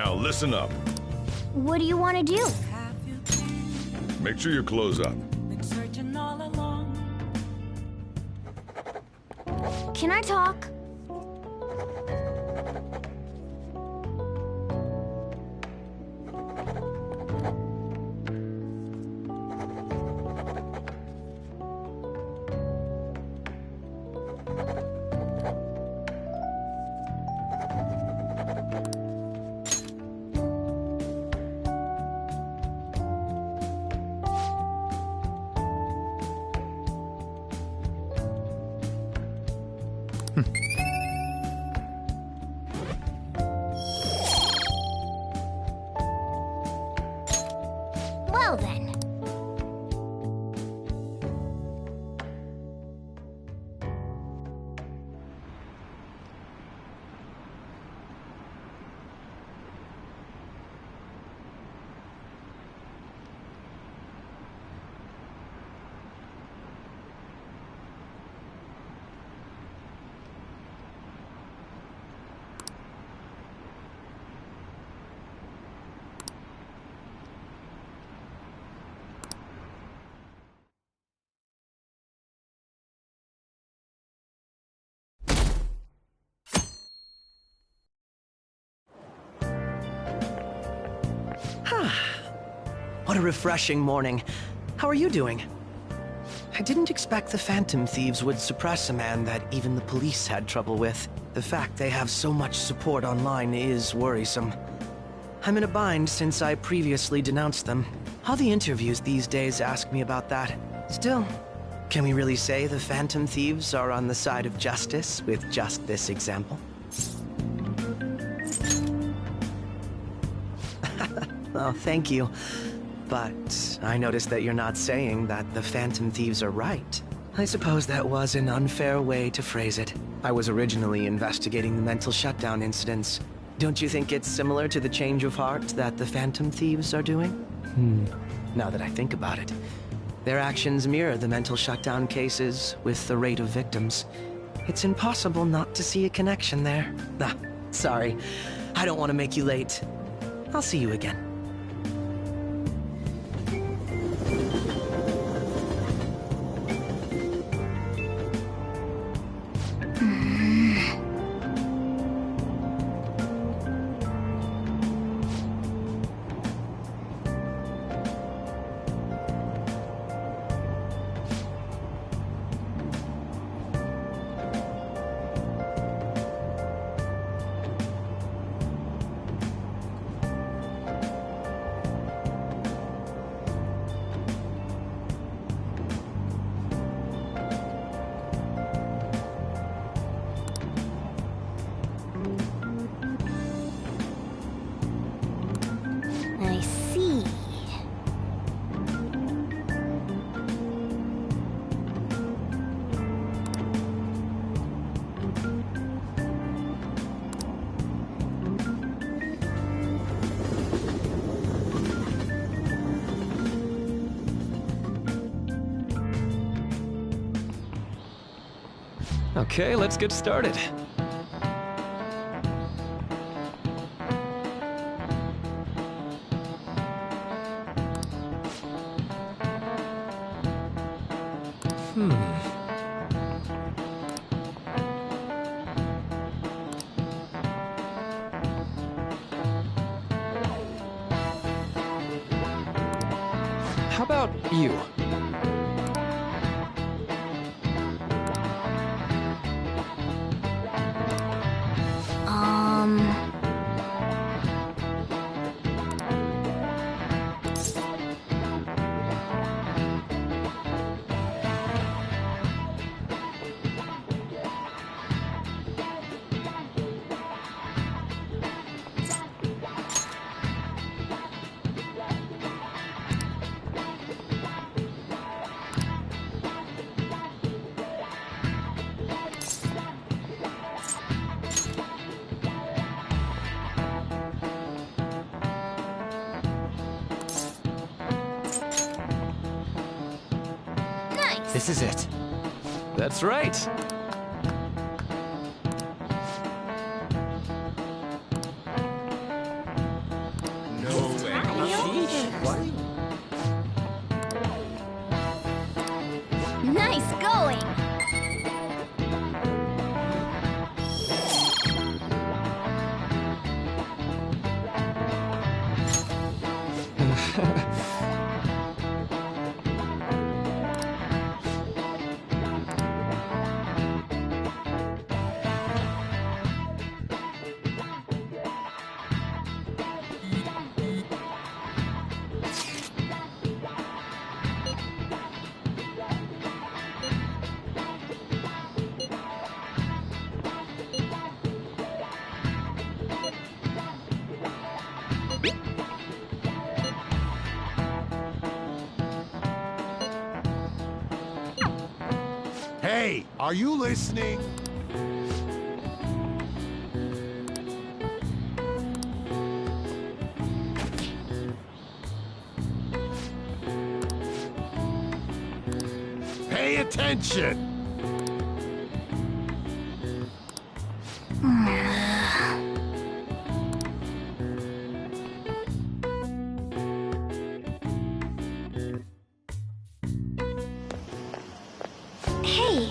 Now listen up. What do you want to do? Make sure your clothes up. Can I talk? Well then. What a refreshing morning. How are you doing? I didn't expect the Phantom Thieves would suppress a man that even the police had trouble with. The fact they have so much support online is worrisome. I'm in a bind since I previously denounced them. All the interviews these days ask me about that. Still, can we really say the Phantom Thieves are on the side of justice with just this example? Oh, thank you. But I noticed that you're not saying that the Phantom Thieves are right. I suppose that was an unfair way to phrase it. I was originally investigating the mental shutdown incidents. Don't you think it's similar to the change of heart that the Phantom Thieves are doing? Now that I think about it, their actions mirror the mental shutdown cases with the rate of victims. It's impossible not to see a connection there. Ah, sorry. I don't want to make you late. I'll see you again. I see. Okay, let's get started. How about you? This is it. That's right. Nice going! Hey, are you listening? Pay attention! Hey!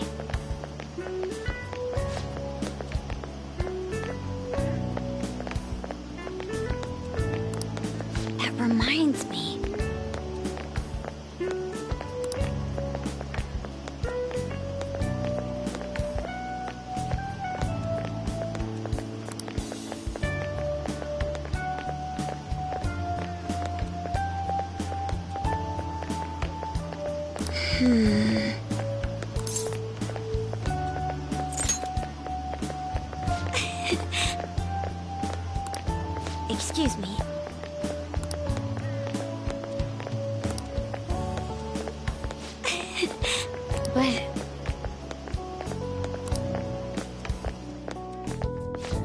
That reminds me. Excuse me. But...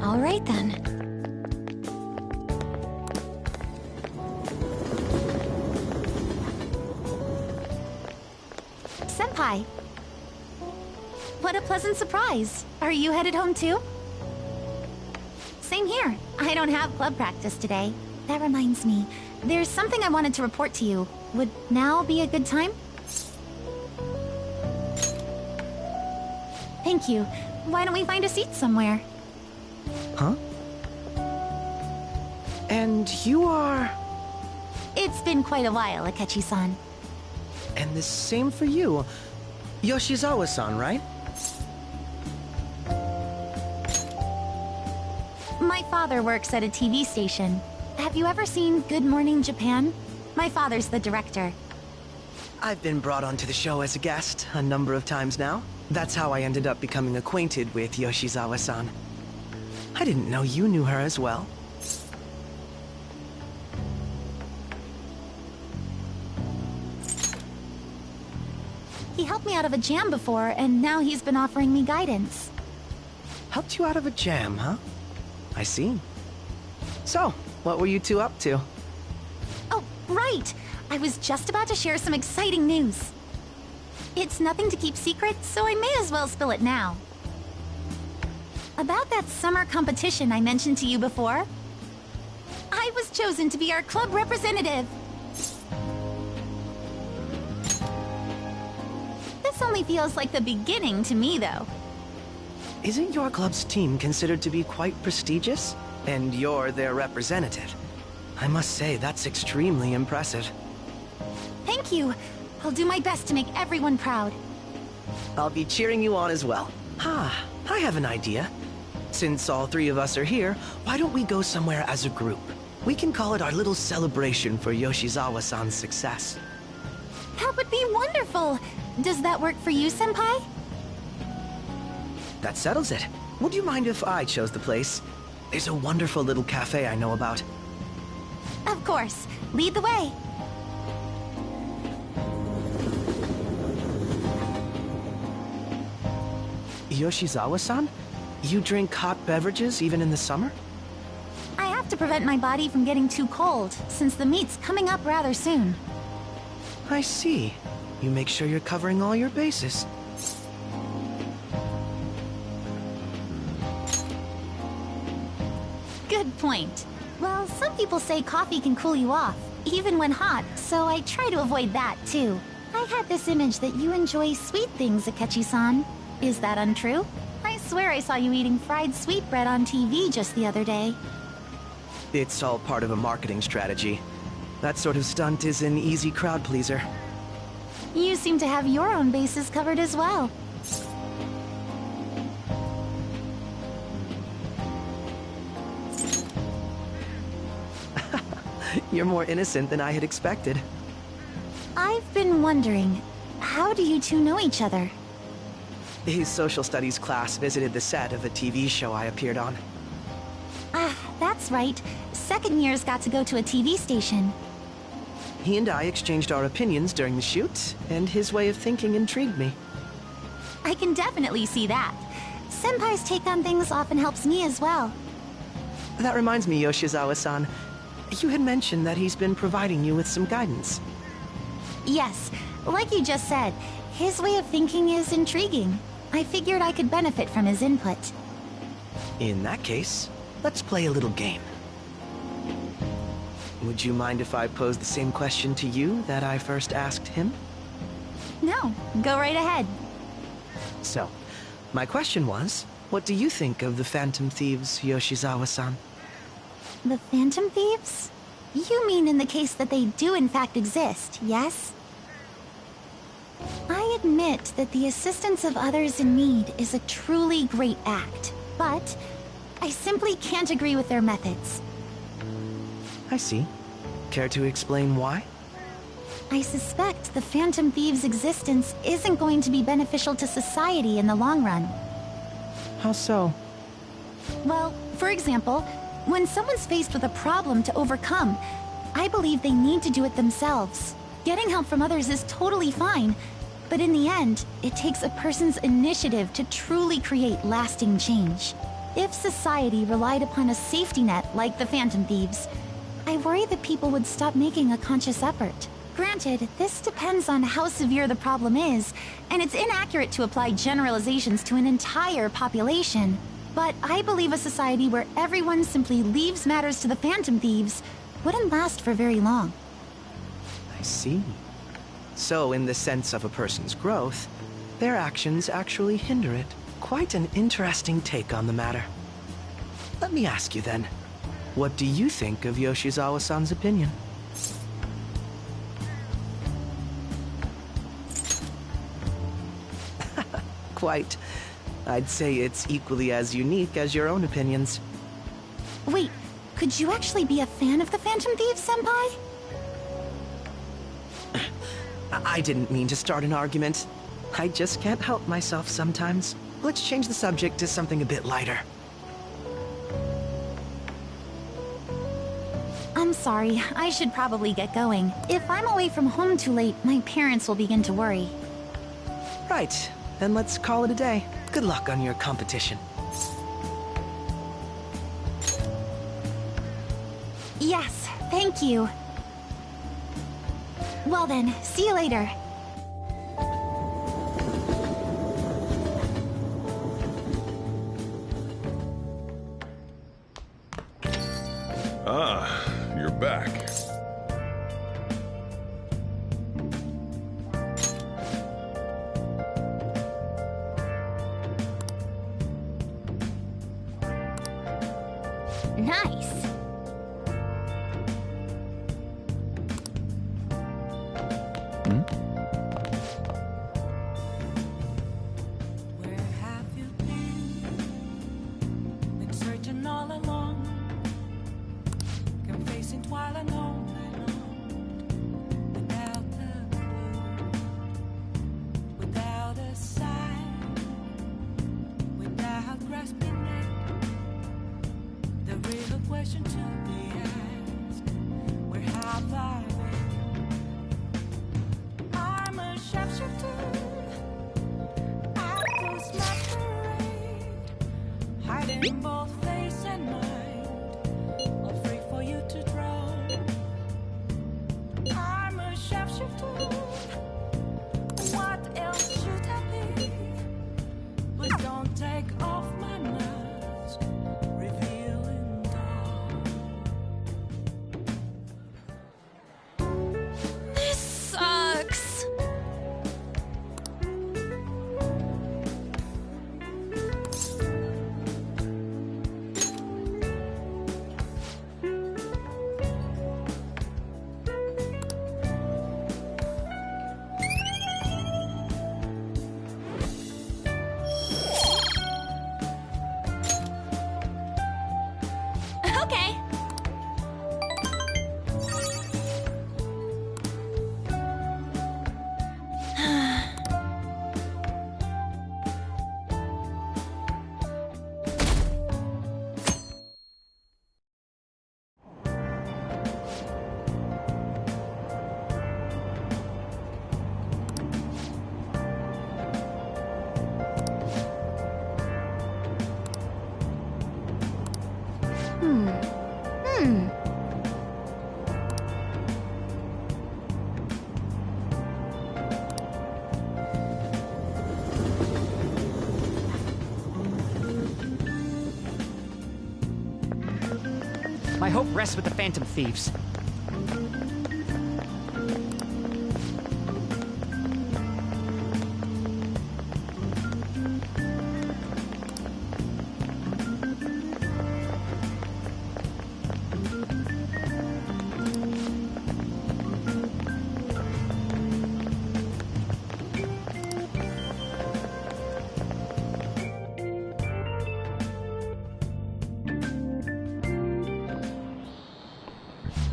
all right then. Senpai! What a pleasant surprise. Are you headed home too? Same here. I don't have club practice today. That reminds me, there's something I wanted to report to you. Would now be a good time? Thank you. Why don't we find a seat somewhere? Huh? And you are... It's been quite a while, Akechi-san. And the same for you. Yoshizawa-san, right? My father works at a TV station. Have you ever seen Good Morning Japan? My father's the director. I've been brought onto the show as a guest a number of times now. That's how I ended up becoming acquainted with Yoshizawa-san. I didn't know you knew her as well. He helped me out of a jam before, and now he's been offering me guidance. Helped you out of a jam, huh? I see. So, what were you two up to? Oh, right! I was just about to share some exciting news. It's nothing to keep secret, so I may as well spill it now. About that summer competition I mentioned to you before, I was chosen to be our club representative. This only feels like the beginning to me, though. Isn't your club's team considered to be quite prestigious? And you're their representative. I must say, that's extremely impressive. Thank you. I'll do my best to make everyone proud. I'll be cheering you on as well. Ah, I have an idea. Since all three of us are here, why don't we go somewhere as a group? We can call it our little celebration for Yoshizawa-san's success. That would be wonderful. Does that work for you, Senpai? That settles it. Would you mind if I chose the place? There's a wonderful little cafe I know about. Of course. Lead the way. Yoshizawa-san? You drink hot beverages even in the summer? I have to prevent my body from getting too cold, since the meet's coming up rather soon. I see. You make sure you're covering all your bases. Good point. Well, some people say coffee can cool you off, even when hot, so I try to avoid that, too. I had this image that you enjoy sweet things, Akechi-san. Is that untrue? I swear I saw you eating fried sweetbread on TV just the other day. It's all part of a marketing strategy. That sort of stunt is an easy crowd pleaser. You seem to have your own bases covered as well. You're more innocent than I had expected. I've been wondering, how do you two know each other? His social studies class visited the set of a TV show I appeared on. Ah, that's right. Second years got to go to a TV station. He and I exchanged our opinions during the shoot, and his way of thinking intrigued me. I can definitely see that. Senpai's take on things often helps me as well. That reminds me, Yoshizawa-san. You had mentioned that he's been providing you with some guidance. Yes, like you just said, his way of thinking is intriguing. I figured I could benefit from his input. In that case, let's play a little game. Would you mind if I pose the same question to you that I first asked him? No, go right ahead. So, my question was, what do you think of the Phantom Thieves, Yoshizawa-san? The Phantom Thieves? You mean in the case that they do in fact exist, yes? I admit that the assistance of others in need is a truly great act, but I simply can't agree with their methods. I see. Care to explain why? I suspect the Phantom Thieves' existence isn't going to be beneficial to society in the long run. How so? Well, for example, when someone's faced with a problem to overcome, I believe they need to do it themselves. Getting help from others is totally fine, but in the end, it takes a person's initiative to truly create lasting change. If society relied upon a safety net like the Phantom Thieves, I worry that people would stop making a conscious effort. Granted, this depends on how severe the problem is, and it's inaccurate to apply generalizations to an entire population. But I believe a society where everyone simply leaves matters to the Phantom Thieves wouldn't last for very long. I see. So, in the sense of a person's growth, their actions actually hinder it. Quite an interesting take on the matter. Let me ask you then, what do you think of Yoshizawa-san's opinion? Quite. I'd say it's equally as unique as your own opinions. Wait, could you actually be a fan of the Phantom Thieves, Senpai? I didn't mean to start an argument. I just can't help myself sometimes. Let's change the subject to something a bit lighter. I'm sorry, I should probably get going. If I'm away from home too late, my parents will begin to worry. Right, then let's call it a day. Good luck on your competition. Yes, thank you. Well then, see you later. Ah, you're back. Nice. Where have you been? Been searching all along, confessing while alone, without a clue, without a sign, without grasping it. The real question to be asked: where have I been? I'm a sharpshooter. Hiding both face and mind, all free for you to draw. I'm a sharpshooter. What else should I be? Please don't take off my mask, revealing dawn. My hope rests with the Phantom Thieves.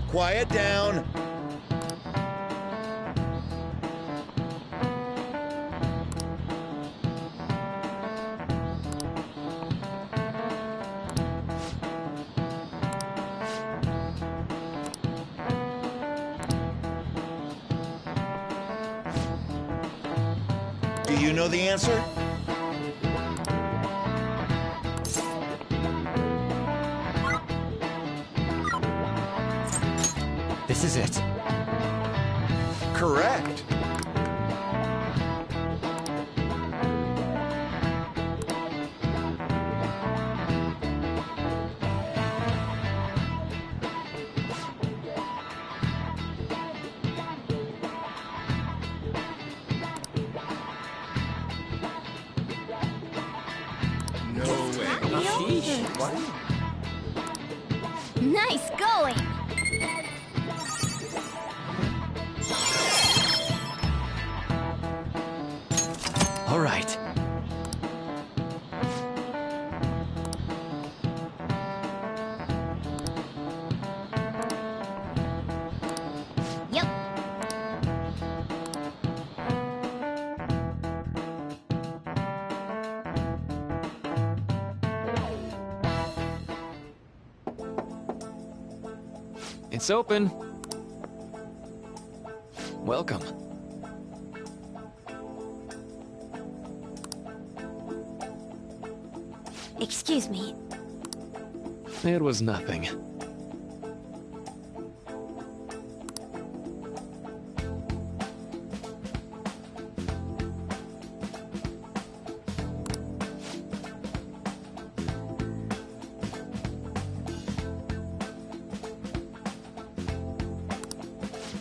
Quiet down. Do you know the answer? This is it. Correct. No way. Nice going! All right. Yep. It's open. Welcome. Excuse me. It was nothing.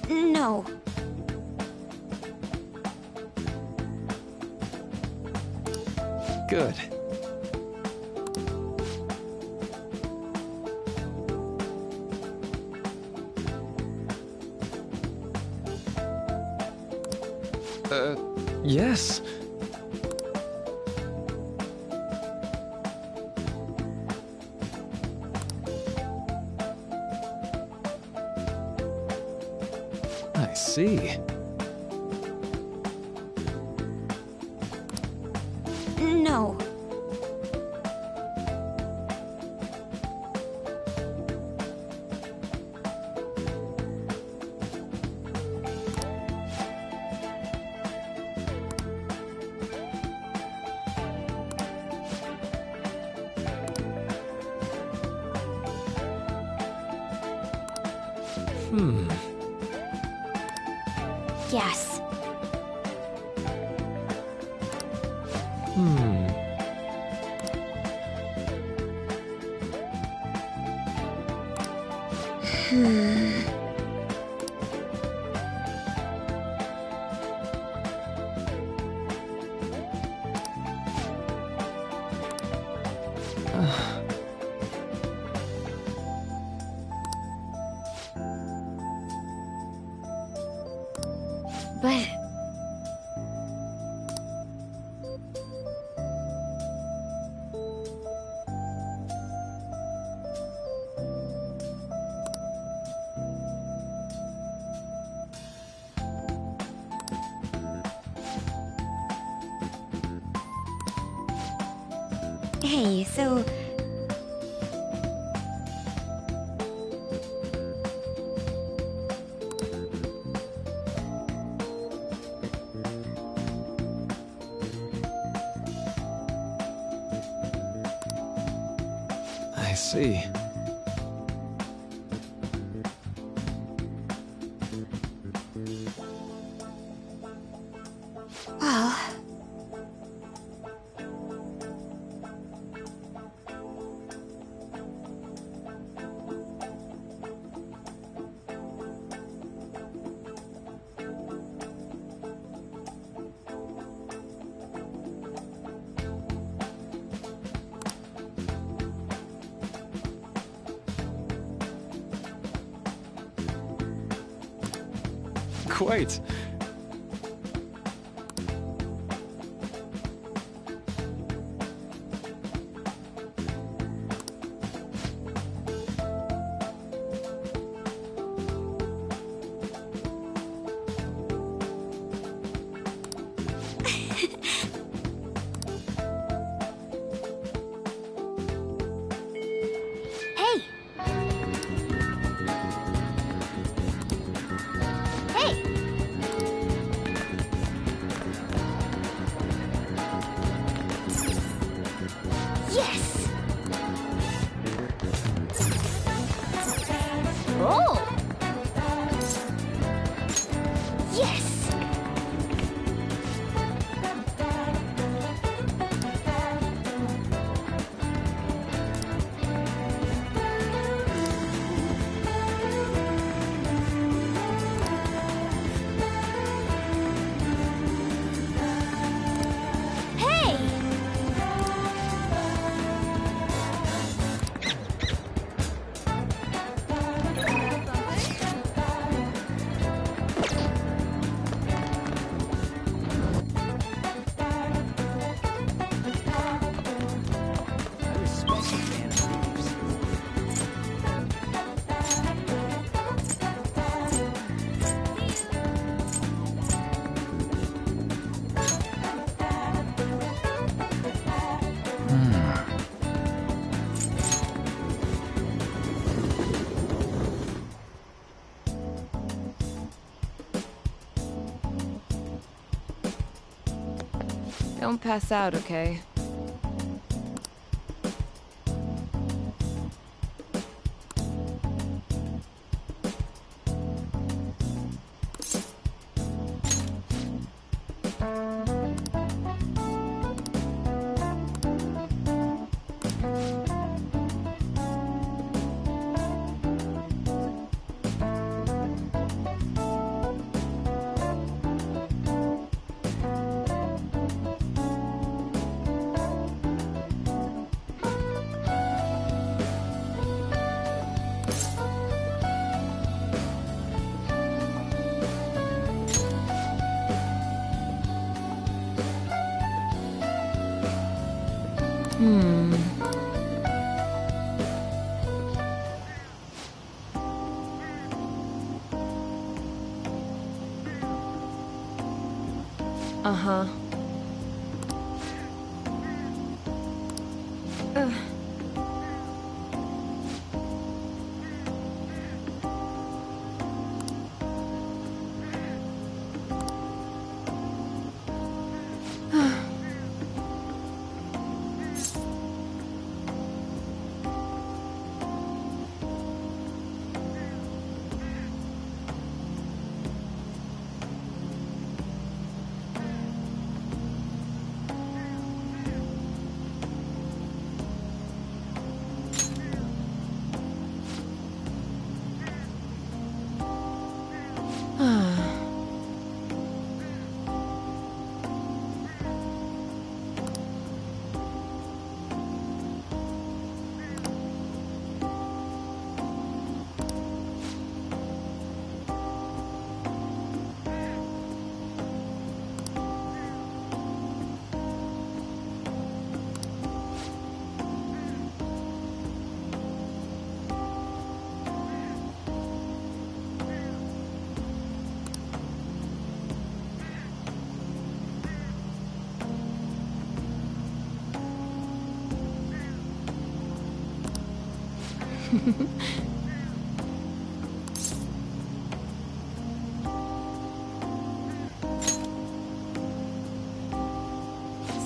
No. Good. Yes. I see. No. Yes. But... Hey, so... I see. Well... Quite. Hey! Hey! Yes! Oh! Yes! Hey! I respect the Phantom Thieves. Don't pass out, okay? Uh-huh.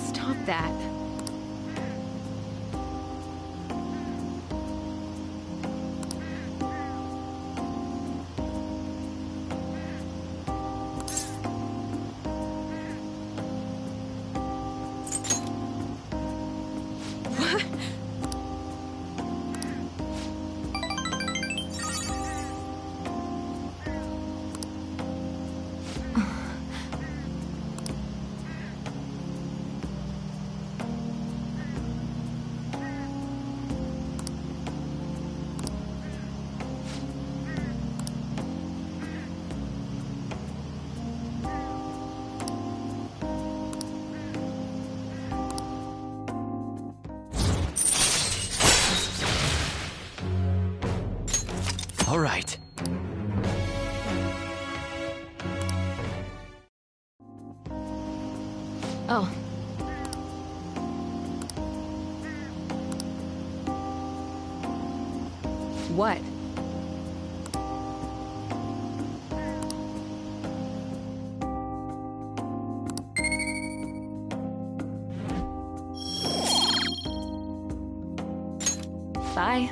Stop that. Oh. What? Bye.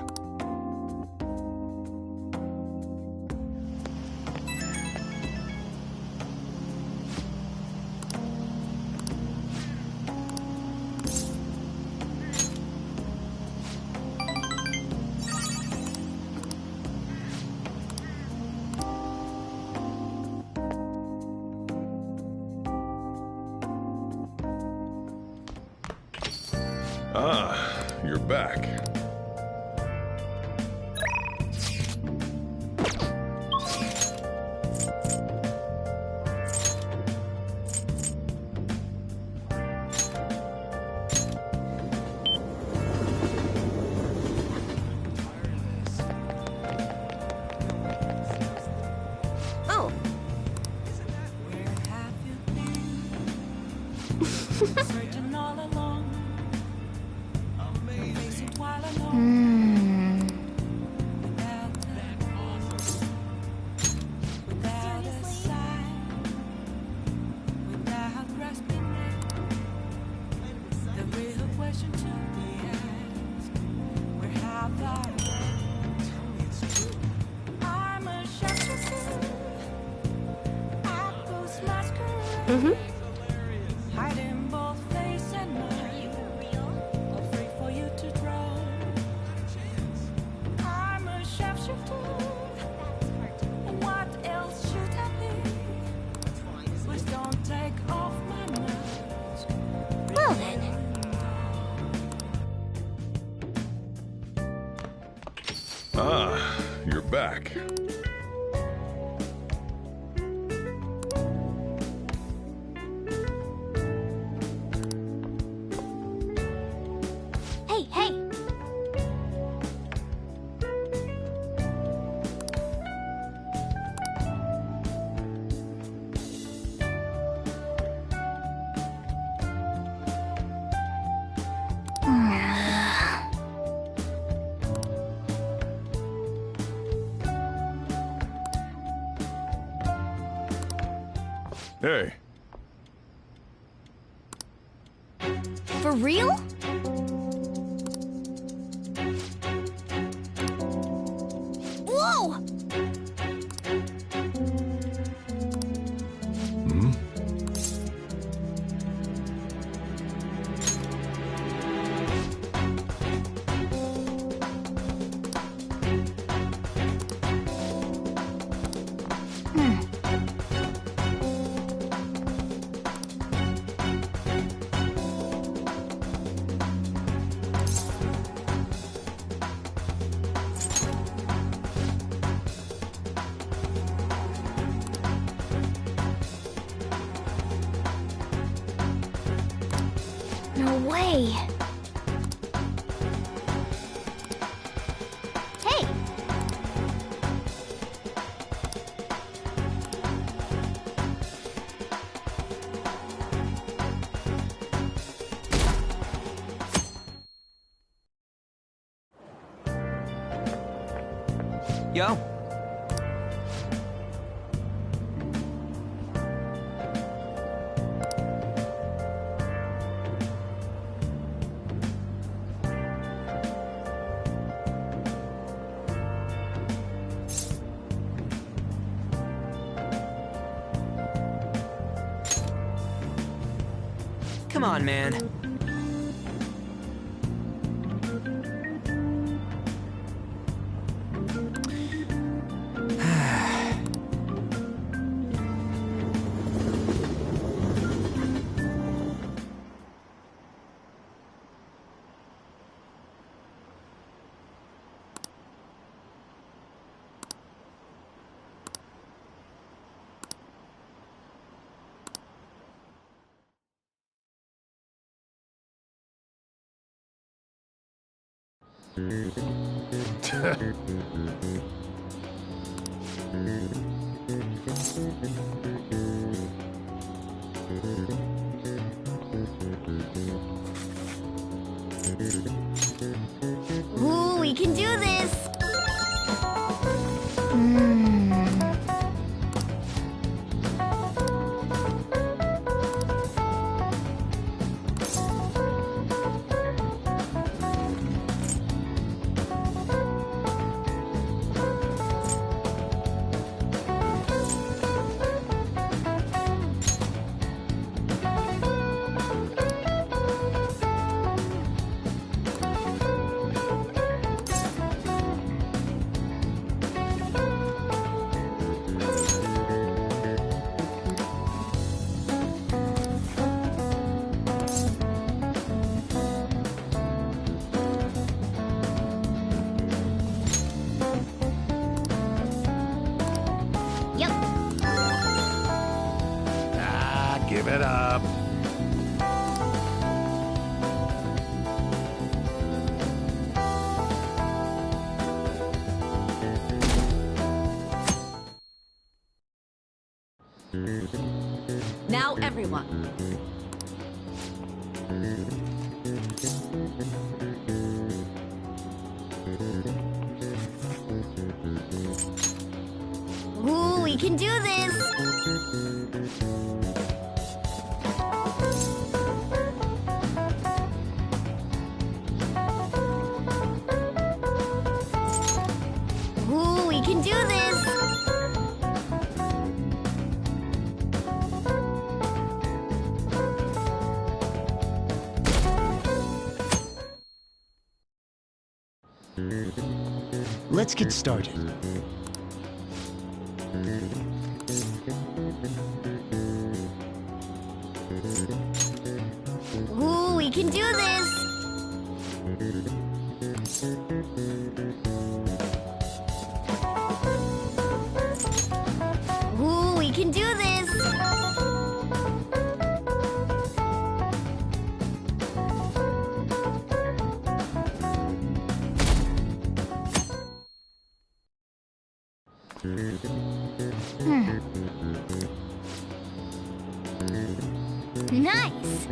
Ah, you're back. Oh. Where have you been? Searching all along. Face it while alone. Without a sign. Without grasping it. The real question to be asked. Where have I been? I'm a shapeshifter. Apples masquerade. Hiding both face and mind. Afraid for you to draw. I'm a shapeshifter. What else should I be? Please don't take off my mask. Well then. Ah, you're back. Hey, hey. Hey, For real? Whoa! No way. Hey. Yo. Come on, man. Give it up. Now, everyone. Ooh, we can do this! Ooh, we can do this! Let's get started. Ooh, we can do this! Ooh, we can do this! Nice!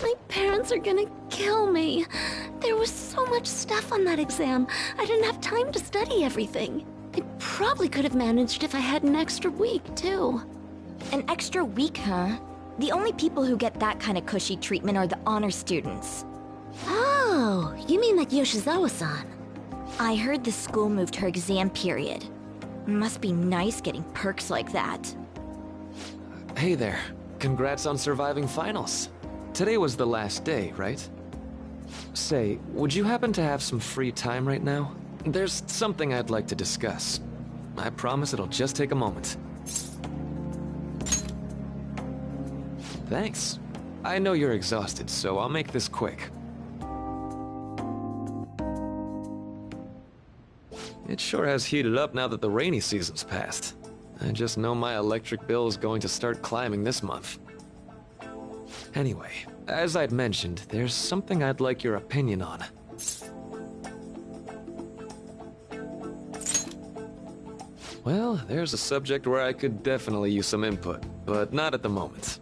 My parents are gonna kill me. There was so much stuff on that exam. I didn't have time to study everything. I probably could have managed if I had an extra week, too. An extra week, huh? The only people who get that kind of cushy treatment are the honor students. Oh, you mean like Yoshizawa-san? I heard the school moved her exam period. Must be nice getting perks like that. Hey there. Congrats on surviving finals. Today was the last day, right? Say, would you happen to have some free time right now? There's something I'd like to discuss. I promise it'll just take a moment. Thanks. I know you're exhausted, so I'll make this quick. It sure has heated up now that the rainy season's passed. I just know my electric bill is going to start climbing this month. Anyway, as I'd mentioned, there's something I'd like your opinion on. Well, there's a subject where I could definitely use some input, but not at the moment.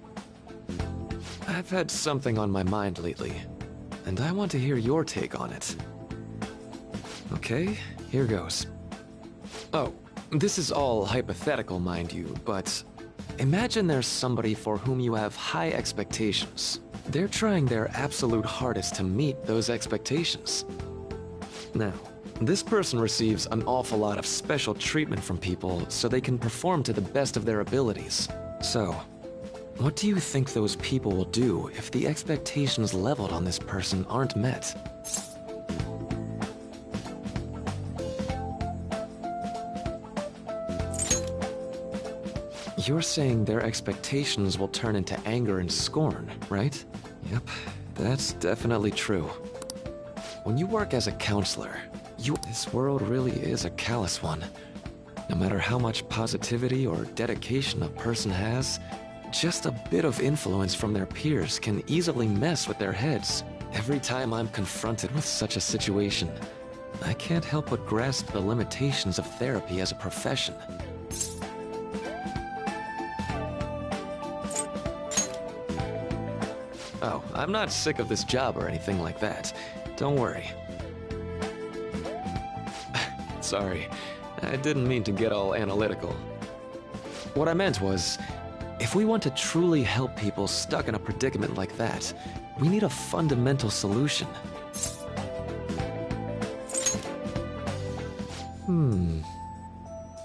I've had something on my mind lately, and I want to hear your take on it. Okay, here goes. Oh, this is all hypothetical, mind you, but imagine there's somebody for whom you have high expectations. They're trying their absolute hardest to meet those expectations. Now, this person receives an awful lot of special treatment from people so they can perform to the best of their abilities. So, what do you think those people will do if the expectations leveled on this person aren't met? You're saying their expectations will turn into anger and scorn, right? Yep, that's definitely true. When you work as a counselor, this world really is a callous one. No matter how much positivity or dedication a person has, just a bit of influence from their peers can easily mess with their heads. Every time I'm confronted with such a situation, I can't help but grasp the limitations of therapy as a profession. Oh, I'm not sick of this job or anything like that. Don't worry. Sorry, I didn't mean to get all analytical. What I meant was, if we want to truly help people stuck in a predicament like that, we need a fundamental solution.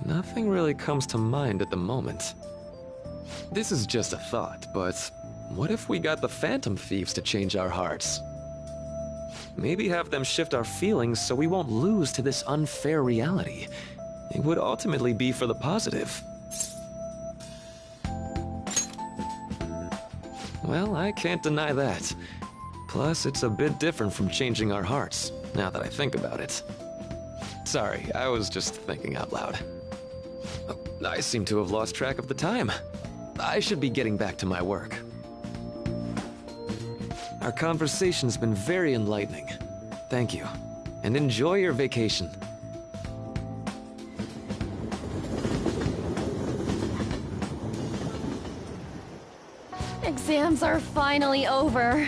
Nothing really comes to mind at the moment. This is just a thought, but what if we got the Phantom Thieves to change our hearts? Maybe have them shift our feelings so we won't lose to this unfair reality. It would ultimately be for the positive. Well, I can't deny that. Plus, it's a bit different from changing our hearts, now that I think about it. Sorry, I was just thinking out loud. Oh, I seem to have lost track of the time. I should be getting back to my work. Our conversation's been very enlightening. Thank you. And enjoy your vacation. Exams are finally over.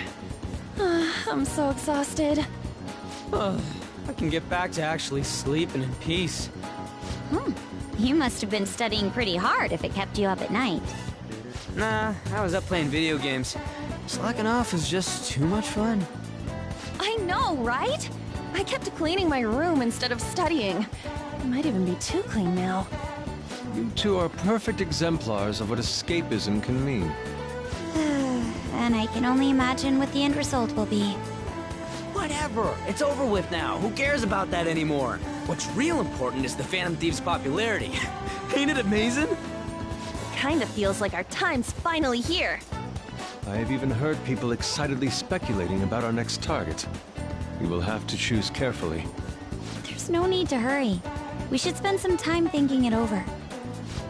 I'm so exhausted. I can get back to actually sleeping in peace. You must have been studying pretty hard if it kept you up at night. Nah, I was up playing video games. Slacking off is just too much fun. I know, right? I kept cleaning my room instead of studying. It might even be too clean now. You two are perfect exemplars of what escapism can mean. And I can only imagine what the end result will be. Whatever, it's over with now. Who cares about that anymore? What's real important is the Phantom Thieves' popularity. Ain't it amazing? Kinda feels like our time's finally here. I have even heard people excitedly speculating about our next target. We will have to choose carefully. There's no need to hurry. We should spend some time thinking it over.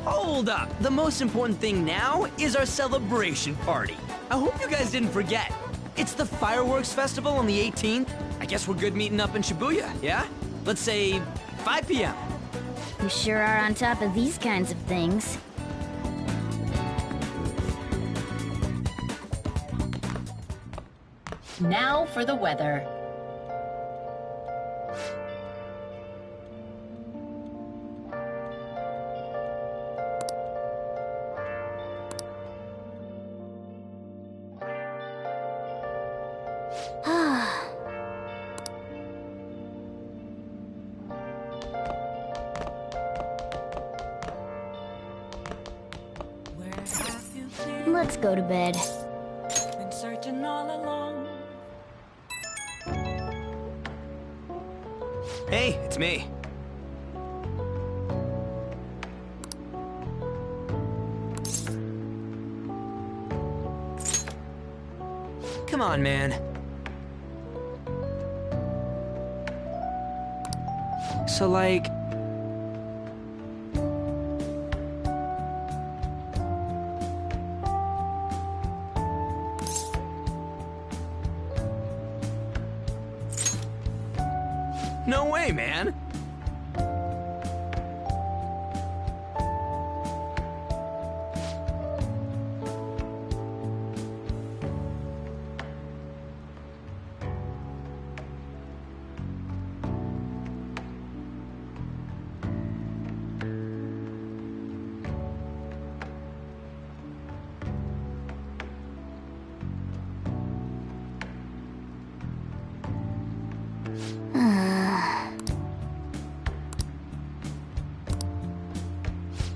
Hold up! The most important thing now is our celebration party. I hope you guys didn't forget. It's the fireworks festival on the 18th. I guess we're good meeting up in Shibuya, yeah? Let's say 5 p.m. You sure are on top of these kinds of things. Now for the weather. Let's go to bed. Been searching all along. Hey, it's me. Come on, man. So, like... No way, man!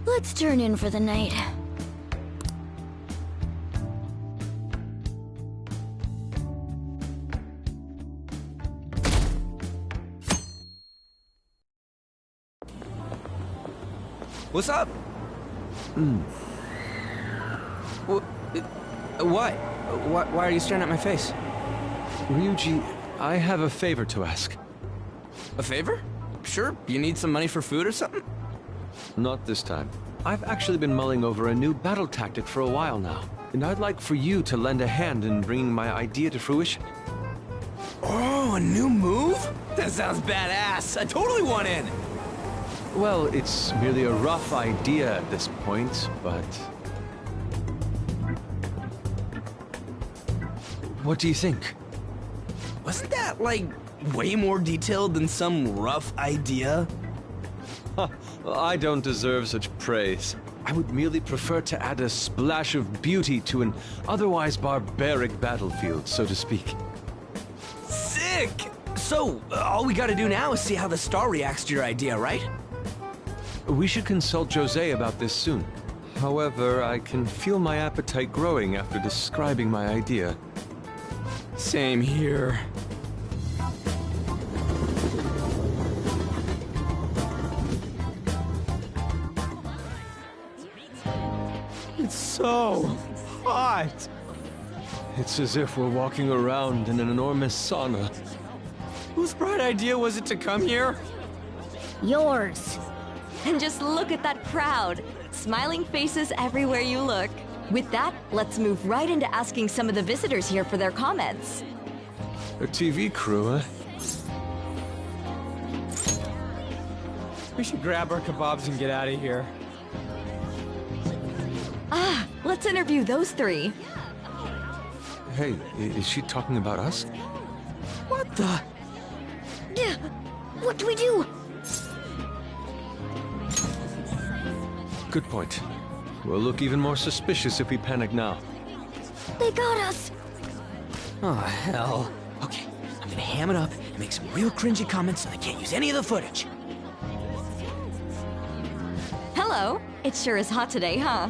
Let's turn in for the night. What's up? What? Why are you staring at my face? Ryuji, I have a favor to ask. A favor? Sure, you need some money for food or something? Not this time. I've actually been mulling over a new battle tactic for a while now, and I'd like for you to lend a hand in bringing my idea to fruition. Oh, a new move? That sounds badass. I totally want in. Well, it's merely a rough idea at this point, but... What do you think? Wasn't that, like, way more detailed than some rough idea? Huh, well, I don't deserve such praise. I would merely prefer to add a splash of beauty to an otherwise barbaric battlefield, so to speak. Sick! So, all we gotta do now is see how the star reacts to your idea, right? We should consult José about this soon. However, I can feel my appetite growing after describing my idea. Same here. It's so hot. It's as if we're walking around in an enormous sauna. Whose bright idea was it to come here? Yours. And just look at that crowd. Smiling faces everywhere you look. With that, let's move right into asking some of the visitors here for their comments. A TV crew, huh? We should grab our kebabs and get out of here. Ah, let's interview those three. Hey, is she talking about us? What the? What do we do? Good point. We'll look even more suspicious if we panic now. They got us. Oh, hell. Okay, I'm gonna ham it up and make some real cringy comments so I can't use any of the footage. Hello. It sure is hot today, huh?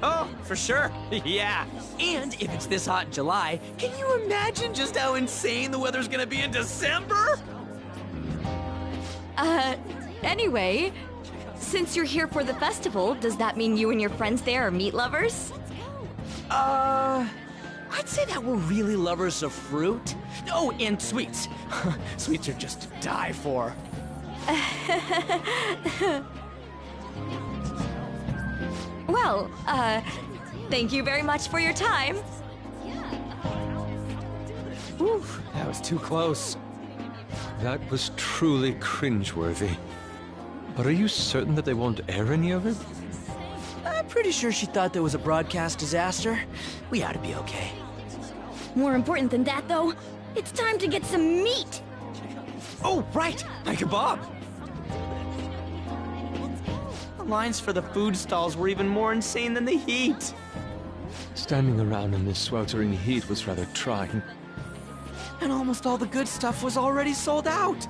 Oh, for sure. Yeah. And if it's this hot in July, can you imagine just how insane the weather's gonna be in December? Anyway, since you're here for the festival, does that mean you and your friends there are meat lovers? I'd say that we're really lovers of fruit. Oh, and sweets. Sweets are just to die for. Well, thank you very much for your time. Whew, that was too close. That was truly cringeworthy. But are you certain that they won't air any of it? I'm pretty sure she thought there was a broadcast disaster. We ought to be okay. More important than that, though, it's time to get some meat. Oh, right! My kebab! The lines for the food stalls were even more insane than the heat. Standing around in this sweltering heat was rather trying. And almost all the good stuff was already sold out.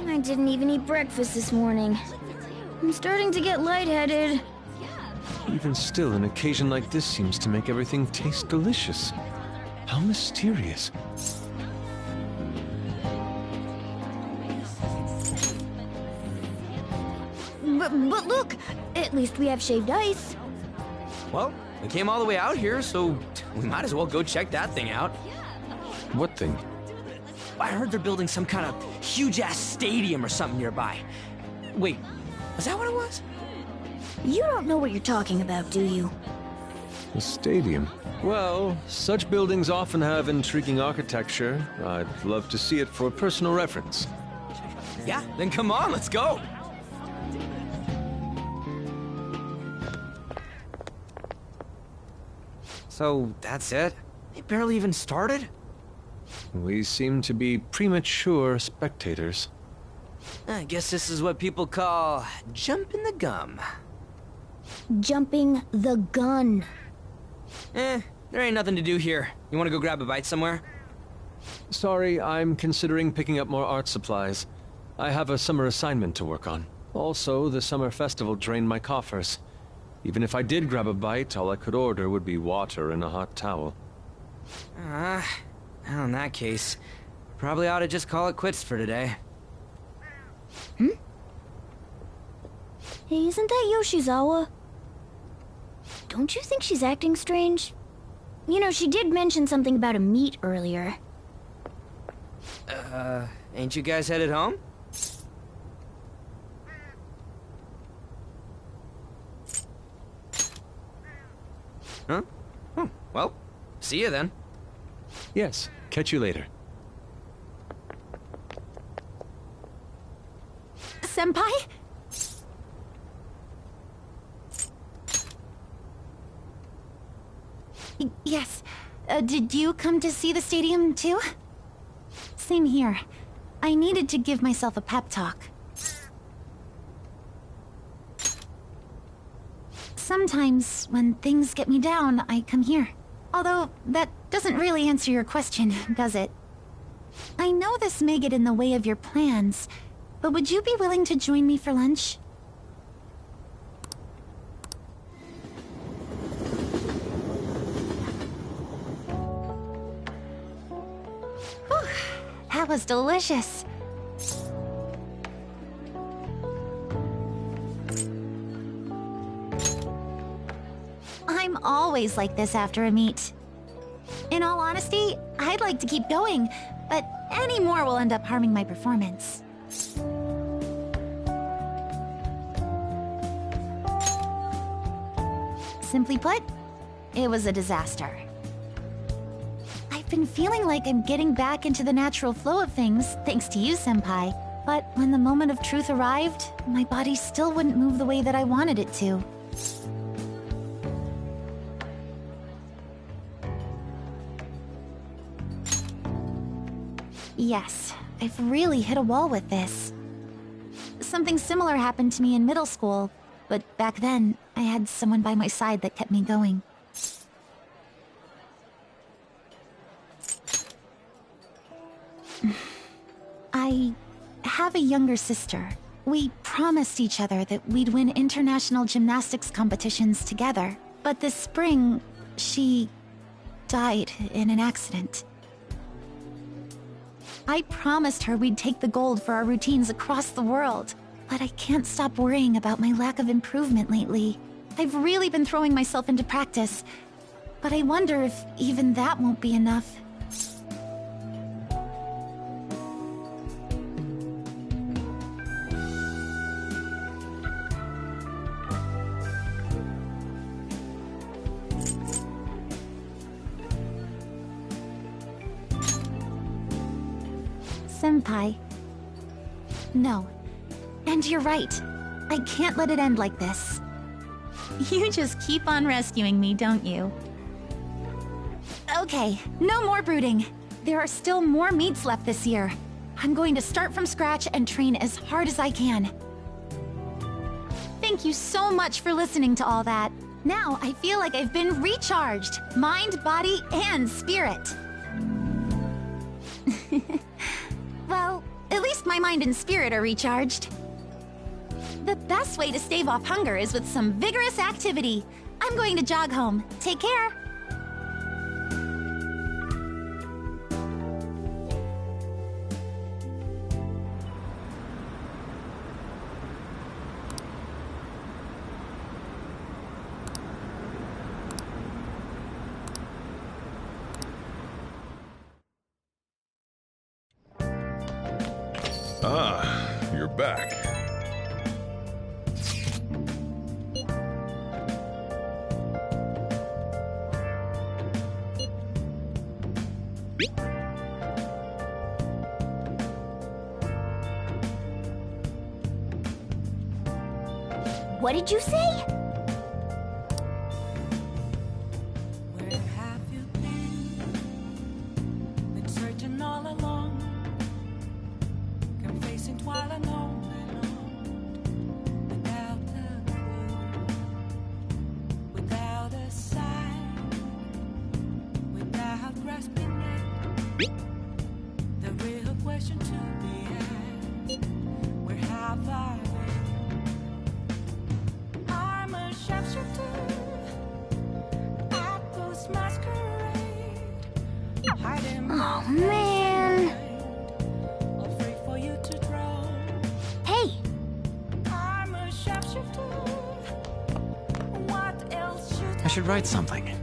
I didn't even eat breakfast this morning. I'm starting to get lightheaded. Even still, an occasion like this seems to make everything taste delicious. How mysterious. But look, at least we have shaved ice. Well, we came all the way out here, so we might as well go check that thing out. What thing? I heard they're building some kind of huge-ass stadium or something nearby. Wait, was that what it was? You don't know what you're talking about, do you? A stadium? Well, such buildings often have intriguing architecture. I'd love to see it for personal reference. Yeah, then come on, let's go! So, that's it? They barely even started? We seem to be premature spectators. I guess this is what people call jumping the gum. Jumping the gun. There ain't nothing to do here. You wanna go grab a bite somewhere? Sorry, I'm considering picking up more art supplies. I have a summer assignment to work on. Also, the summer festival drained my coffers. Even if I did grab a bite, all I could order would be water and a hot towel. Well, in that case, probably ought to just call it quits for today. Hey, isn't that Yoshizawa? Don't you think she's acting strange? You know, she did mention something about a meet earlier. Ain't you guys headed home? Huh? Oh, well, see you then. Yes, catch you later. Senpai? Yes. Did you come to see the stadium, too? Same here. I needed to give myself a pep talk. Sometimes, when things get me down, I come here. Although, that doesn't really answer your question, does it? I know this may get in the way of your plans, but would you be willing to join me for lunch? Whew, that was delicious. I'm always like this after a meet. In all honesty, I'd like to keep going, but any more will end up harming my performance. Simply put, it was a disaster. I've been feeling like I'm getting back into the natural flow of things, thanks to you, Senpai. But when the moment of truth arrived, my body still wouldn't move the way that I wanted it to. Yes, I've really hit a wall with this. Something similar happened to me in middle school, but back then, I had someone by my side that kept me going. I have a younger sister. We promised each other that we'd win international gymnastics competitions together. But this spring, she died in an accident. I promised her we'd take the gold for our routines across the world. But I can't stop worrying about my lack of improvement lately. I've really been throwing myself into practice, but I wonder if even that won't be enough. Senpai. No. And you're right. I can't let it end like this. You just keep on rescuing me, don't you? Okay, no more brooding. There are still more meets left this year. I'm going to start from scratch and train as hard as I can. Thank you so much for listening to all that. Now I feel like I've been recharged. Mind, body, and spirit. Well, at least my mind and spirit are recharged. The best way to stave off hunger is with some vigorous activity. I'm going to jog home. Take care. Ah, you're back. What did you say? Where have you been? Been searching all along, confessing while alone, without a clue, without a sign, without grasping it. The real question to be asked: where have I been? I'm a sharpshooter at this masquerade, hiding my man. all free for you to draw. Hey, I'm a sharpshooter. What else should I should write something.